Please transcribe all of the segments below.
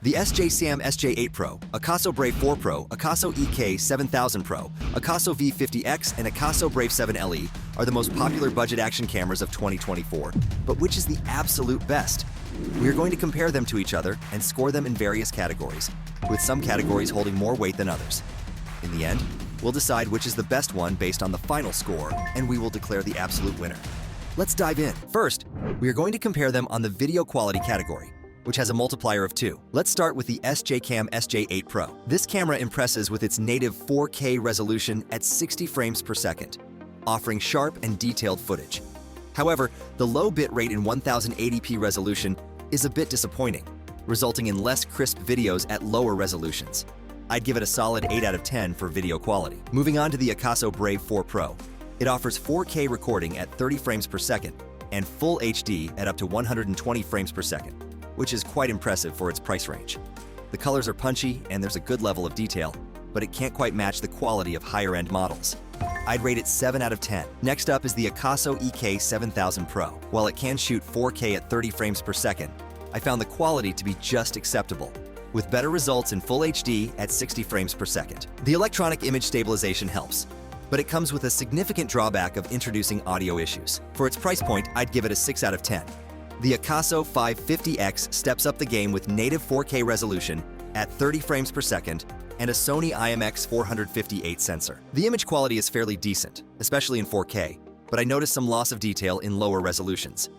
The SJCAM SJ8 Pro, Akaso Brave 4 Pro, Akaso EK7000 Pro, Akaso V50X, and Akaso Brave 7 LE are the most popular budget action cameras of 2024. But which is the absolute best? We are going to compare them to each other and score them in various categories, with some categories holding more weight than others. In the end, we'll decide which is the best one based on the final score, and we will declare the absolute winner. Let's dive in. First, we are going to compare them on the video quality category, which has a multiplier of 2. Let's start with the SJCAM SJ8 Pro. This camera impresses with its native 4K resolution at 60 frames per second, offering sharp and detailed footage. However, the low bitrate in 1080p resolution is a bit disappointing, resulting in less crisp videos at lower resolutions. I'd give it a solid 8 out of 10 for video quality. Moving on to the Akaso Brave 4 Pro. It offers 4K recording at 30 frames per second and Full HD at up to 120 frames per second, which is quite impressive for its price range. The colors are punchy and there's a good level of detail, but it can't quite match the quality of higher-end models. I'd rate it 7 out of 10. Next up is the Akaso EK7000 Pro. While it can shoot 4K at 30 frames per second, I found the quality to be just acceptable, with better results in Full HD at 60 frames per second. The electronic image stabilization helps, but it comes with a significant drawback of introducing audio issues. For its price point, I'd give it a 6 out of 10. The Akaso V50X steps up the game with native 4K resolution at 30 frames per second and a Sony IMX458 sensor. The image quality is fairly decent, especially in 4K, but I noticed some loss of detail in lower resolutions.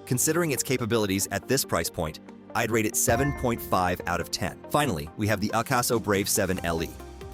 Considering its capabilities at this price point, I'd rate it 7.5 out of 10. Finally, we have the Akaso Brave 7 LE.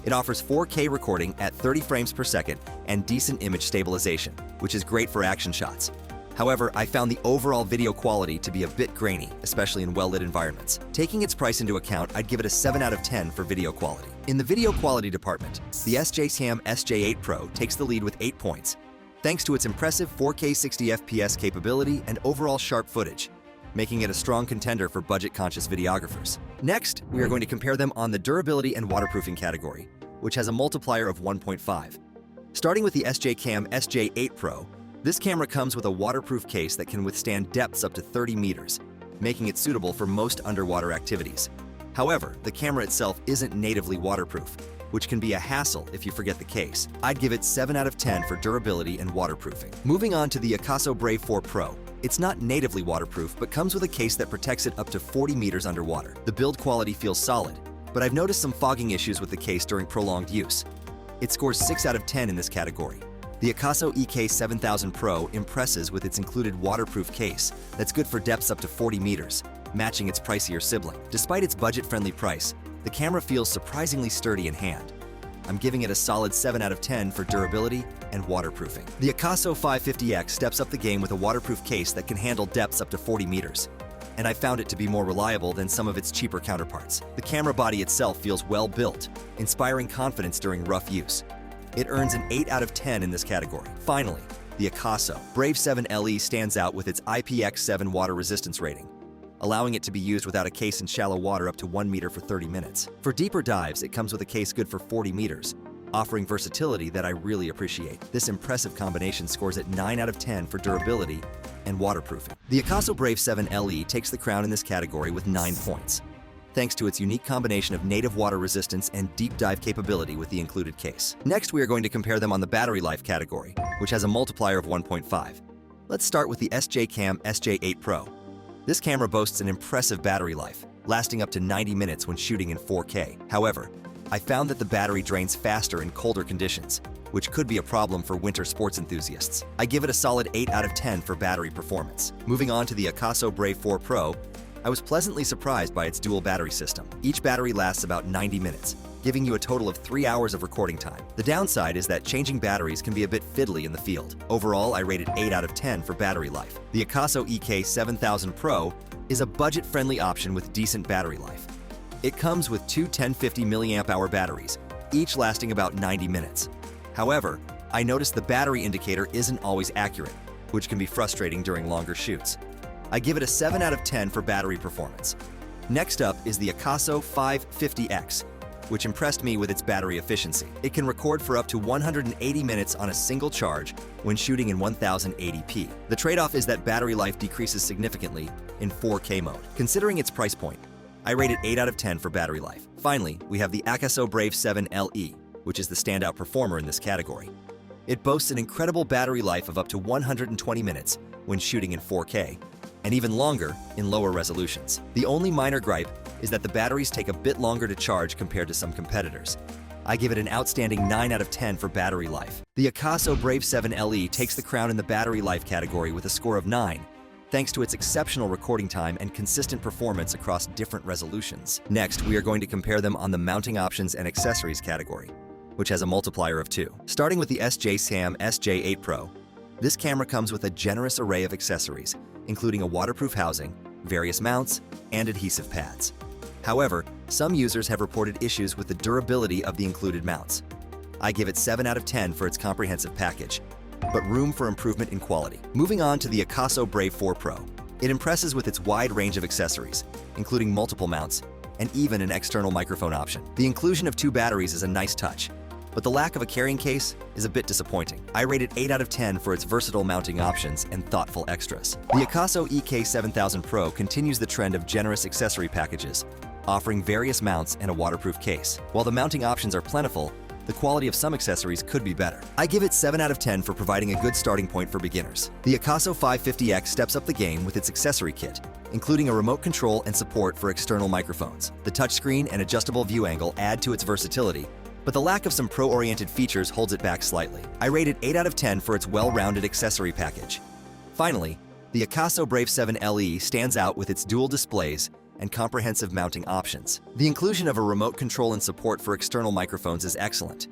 It offers 4K recording at 30 frames per second and decent image stabilization, which is great for action shots. However, I found the overall video quality to be a bit grainy, especially in well-lit environments. Taking its price into account, I'd give it a 7 out of 10 for video quality. In the video quality department, the SJCAM SJ8 Pro takes the lead with 8 points, thanks to its impressive 4K 60fps capability and overall sharp footage, making it a strong contender for budget-conscious videographers. Next, we are going to compare them on the durability and waterproofing category, which has a multiplier of 1.5. Starting with the SJCAM SJ8 Pro, this camera comes with a waterproof case that can withstand depths up to 30 meters, making it suitable for most underwater activities. However, the camera itself isn't natively waterproof, which can be a hassle if you forget the case. I'd give it 7 out of 10 for durability and waterproofing. Moving on to the Akaso Brave 4 Pro. It's not natively waterproof, but comes with a case that protects it up to 40 meters underwater. The build quality feels solid, but I've noticed some fogging issues with the case during prolonged use. It scores 6 out of 10 in this category. The Akaso EK7000 Pro impresses with its included waterproof case that's good for depths up to 40 meters, matching its pricier sibling. Despite its budget-friendly price, the camera feels surprisingly sturdy in hand. I'm giving it a solid 7 out of 10 for durability and waterproofing. The Akaso V50X steps up the game with a waterproof case that can handle depths up to 40 meters, and I found it to be more reliable than some of its cheaper counterparts. The camera body itself feels well built, inspiring confidence during rough use. It earns an 8 out of 10 in this category. Finally, the Akaso Brave 7 LE stands out with its IPX7 water resistance rating, allowing it to be used without a case in shallow water up to 1 meter for 30 minutes. For deeper dives, it comes with a case good for 40 meters, offering versatility that I really appreciate. This impressive combination scores at 9 out of 10 for durability and waterproofing. The Akaso Brave 7 LE takes the crown in this category with 9 points, thanks to its unique combination of native water resistance and deep dive capability with the included case. Next, we are going to compare them on the battery life category, which has a multiplier of 1.5. Let's start with the SJCAM SJ8 Pro. This camera boasts an impressive battery life, lasting up to 90 minutes when shooting in 4K. However, I found that the battery drains faster in colder conditions, which could be a problem for winter sports enthusiasts. I give it a solid 8 out of 10 for battery performance. Moving on to the Akaso Brave 4 Pro, I was pleasantly surprised by its dual battery system. Each battery lasts about 90 minutes, giving you a total of 3 hours of recording time. The downside is that changing batteries can be a bit fiddly in the field. Overall, I rated 8 out of 10 for battery life. The Akaso EK7000 Pro is a budget-friendly option with decent battery life. It comes with two 1050 mAh batteries, each lasting about 90 minutes. However, I noticed the battery indicator isn't always accurate, which can be frustrating during longer shoots. I give it a 7 out of 10 for battery performance. Next up is the Akaso V50X, which impressed me with its battery efficiency. It can record for up to 180 minutes on a single charge when shooting in 1080p. The trade-off is that battery life decreases significantly in 4K mode. Considering its price point, I rate it 8 out of 10 for battery life. Finally, we have the Akaso Brave 7 LE, which is the standout performer in this category. It boasts an incredible battery life of up to 120 minutes when shooting in 4K, and even longer in lower resolutions. The only minor gripe is that the batteries take a bit longer to charge compared to some competitors. I give it an outstanding 9 out of 10 for battery life. The Akaso Brave 7 LE takes the crown in the battery life category with a score of 9, thanks to its exceptional recording time and consistent performance across different resolutions. Next, we are going to compare them on the mounting options and accessories category, which has a multiplier of 2. Starting with the SJCAM SJ8Pro, this camera comes with a generous array of accessories, including a waterproof housing, various mounts, and adhesive pads. However, some users have reported issues with the durability of the included mounts. I give it 7 out of 10 for its comprehensive package, but room for improvement in quality. Moving on to the Akaso Brave 4 Pro. It impresses with its wide range of accessories, including multiple mounts, and even an external microphone option. The inclusion of 2 batteries is a nice touch, but the lack of a carrying case is a bit disappointing. I rate it 8 out of 10 for its versatile mounting options and thoughtful extras. The Akaso EK7000 Pro continues the trend of generous accessory packages, offering various mounts and a waterproof case. While the mounting options are plentiful, the quality of some accessories could be better. I give it 7 out of 10 for providing a good starting point for beginners. The Akaso V50X steps up the game with its accessory kit, including a remote control and support for external microphones. The touchscreen and adjustable view angle add to its versatility, but the lack of some pro-oriented features holds it back slightly. I rate it 8 out of 10 for its well-rounded accessory package. Finally, the Akaso Brave 7 LE stands out with its dual displays and comprehensive mounting options. The inclusion of a remote control and support for external microphones is excellent,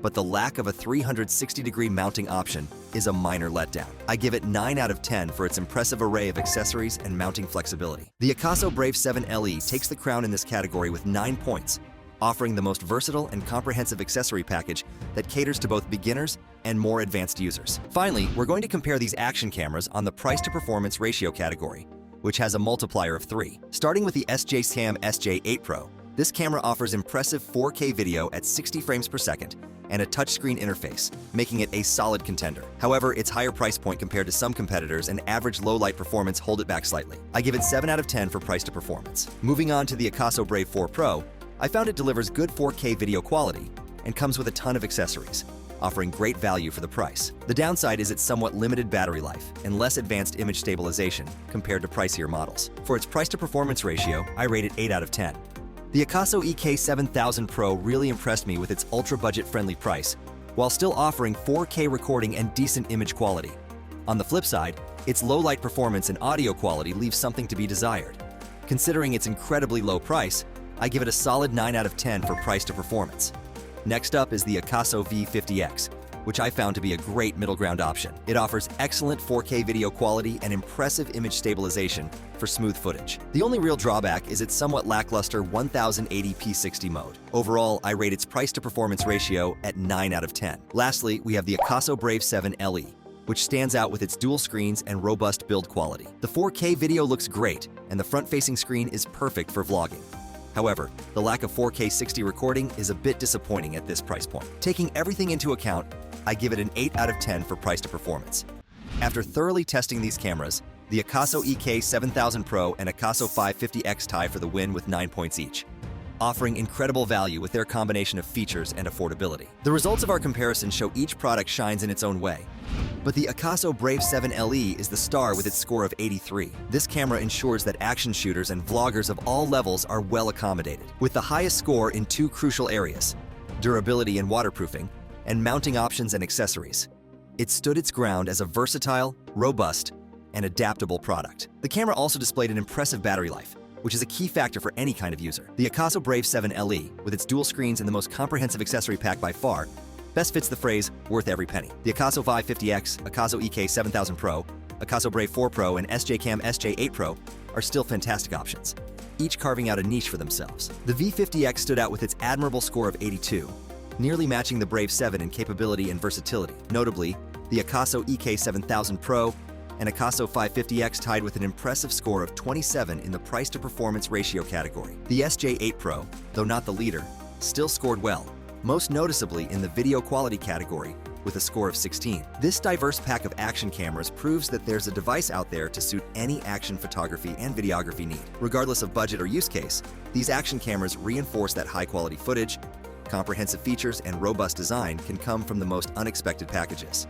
but the lack of a 360-degree mounting option is a minor letdown. I give it 9 out of 10 for its impressive array of accessories and mounting flexibility. The Akaso Brave 7 LE takes the crown in this category with 9 points, offering the most versatile and comprehensive accessory package that caters to both beginners and more advanced users. Finally, we're going to compare these action cameras on the price-to-performance ratio category, which has a multiplier of 3. Starting with the SJCAM SJ8Pro, this camera offers impressive 4K video at 60 frames per second and a touchscreen interface, making it a solid contender. However, its higher price point compared to some competitors and average low-light performance hold it back slightly. I give it 7 out of 10 for price to performance. Moving on to the Akaso Brave 4 Pro, I found it delivers good 4K video quality and comes with a ton of accessories, offering great value for the price. The downside is its somewhat limited battery life and less advanced image stabilization compared to pricier models. For its price-to-performance ratio, I rate it 8 out of 10. The Akaso EK7000 Pro really impressed me with its ultra-budget-friendly price, while still offering 4K recording and decent image quality. On the flip side, its low-light performance and audio quality leaves something to be desired. Considering its incredibly low price, I give it a solid 9 out of 10 for price to performance. Next up is the Akaso V50X, which I found to be a great middle ground option. It offers excellent 4K video quality and impressive image stabilization for smooth footage. The only real drawback is its somewhat lackluster 1080p 60 mode. Overall, I rate its price to performance ratio at 9 out of 10. Lastly, we have the Akaso Brave 7 LE, which stands out with its dual screens and robust build quality. The 4K video looks great, and the front-facing screen is perfect for vlogging. However, the lack of 4K 60 recording is a bit disappointing at this price point. Taking everything into account, I give it an 8 out of 10 for price to performance. After thoroughly testing these cameras, the Akaso EK7000 Pro and Akaso V50X tie for the win with 9 points each, offering incredible value with their combination of features and affordability. The results of our comparison show each product shines in its own way, but the Akaso Brave 7 LE is the star with its score of 83. This camera ensures that action shooters and vloggers of all levels are well accommodated. With the highest score in 2 crucial areas, durability and waterproofing, and mounting options and accessories, it stood its ground as a versatile, robust, and adaptable product. The camera also displayed an impressive battery life, which is a key factor for any kind of user. The Akaso Brave 7 LE, with its dual screens and the most comprehensive accessory pack by far, best fits the phrase, worth every penny. The Akaso V50X, Akaso EK7000 Pro, Akaso Brave 4 Pro, and SJCAM SJ8Pro are still fantastic options, each carving out a niche for themselves. The V50X stood out with its admirable score of 82, nearly matching the Brave 7 in capability and versatility. Notably, the Akaso EK7000 Pro and Akaso V50X tied with an impressive score of 27 in the price-to-performance ratio category. The SJ8 Pro, though not the leader, still scored well, most noticeably in the video quality category with a score of 16. This diverse pack of action cameras proves that there's a device out there to suit any action photography and videography need. Regardless of budget or use case, these action cameras reinforce that high-quality footage. Comprehensive features and robust design can come from the most unexpected packages.